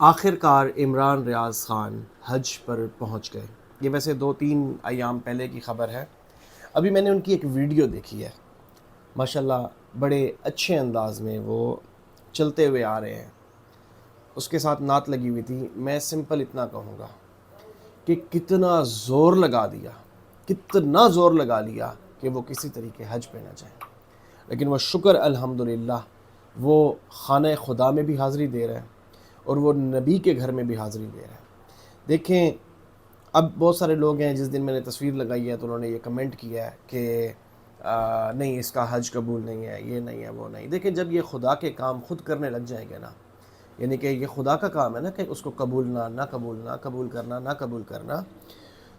آخر کار عمران ریاض خان حج پر پہنچ گئے۔ یہ ویسے 2-3 ایام پہلے کی خبر ہے۔ ابھی میں نے ان کی ایک ویڈیو دیکھی ہے، ماشاءاللہ بڑے اچھے انداز میں وہ چلتے ہوئے آ رہے ہیں، اس کے ساتھ نعت لگی ہوئی تھی۔ میں سمپل اتنا کہوں گا کہ کتنا زور لگا لیا کہ وہ کسی طریقے حج پہ نہ جائیں، لیکن وہ شکر الحمدللہ وہ خانہ خدا میں بھی حاضری دے رہے ہیں اور وہ نبی کے گھر میں بھی حاضری دے رہے ہیں۔ دیکھیں، اب بہت سارے لوگ ہیں، جس دن میں نے تصویر لگائی ہے تو انہوں نے یہ کمنٹ کیا ہے کہ نہیں اس کا حج قبول نہیں ہے، یہ نہیں ہے، وہ نہیں۔ دیکھیں، جب یہ خدا کے کام خود کرنے لگ جائیں گے نا، یعنی کہ یہ خدا کا کام ہے نا کہ اس کو قبولنا، نہ قبولنا، قبول کرنا، نہ قبول کرنا،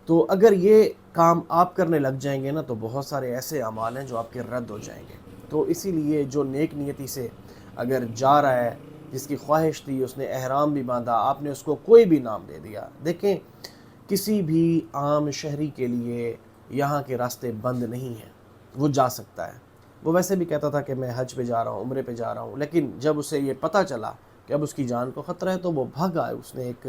تو اگر یہ کام آپ کرنے لگ جائیں گے نا تو بہت سارے ایسے اعمال ہیں جو آپ کے رد ہو جائیں گے۔ تو اسی لیے جو نیک نیتی سے اگر جا رہا ہے، جس کی خواہش تھی، اس نے احرام بھی باندھا، آپ نے اس کو کوئی بھی نام دے دیا، دیکھیں کسی بھی عام شہری کے لیے یہاں کے راستے بند نہیں ہیں، وہ جا سکتا ہے۔ وہ ویسے بھی کہتا تھا کہ میں حج پہ جا رہا ہوں، عمرے پہ جا رہا ہوں، لیکن جب اسے یہ پتہ چلا کہ اب اس کی جان کو خطرہ ہے تو وہ بھاگا، اس نے ایک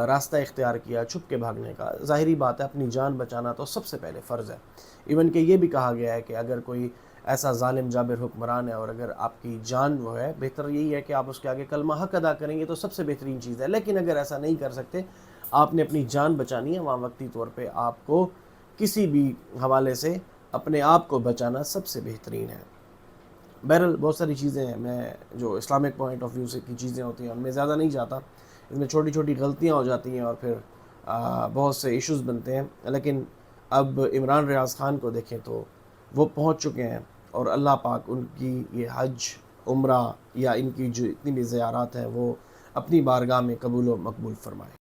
راستہ اختیار کیا چھپ کے بھاگنے کا۔ ظاہری بات ہے، اپنی جان بچانا تو سب سے پہلے فرض ہے۔ ایون کہ یہ بھی کہا گیا ہے کہ اگر کوئی ایسا ظالم جابر حکمران ہے اور اگر آپ کی جان وہ ہے، بہتر یہی ہے کہ آپ اس کے آگے کلمہ حق ادا کریں گے تو سب سے بہترین چیز ہے۔ لیکن اگر ایسا نہیں کر سکتے، آپ نے اپنی جان بچانی ہے، وہاں وقتی طور پہ آپ کو کسی بھی حوالے سے اپنے آپ کو بچانا سب سے بہترین ہے۔ بہرحال بہت ساری چیزیں ہیں، میں جو اسلامک پوائنٹ آف ویو سے کی چیزیں ہوتی ہیں ان میں زیادہ نہیں جاتا، اس میں چھوٹی چھوٹی غلطیاں ہو جاتی ہیں اور پھر بہت سے ایشوز بنتے ہیں۔ لیکن اب عمران ریاض خان کو دیکھیں تو وہ پہنچ چکے ہیں اور اللہ پاک ان کی یہ حج، عمرہ یا ان کی جو اتنی بھی زیارات ہیں وہ اپنی بارگاہ میں قبول و مقبول فرمائے۔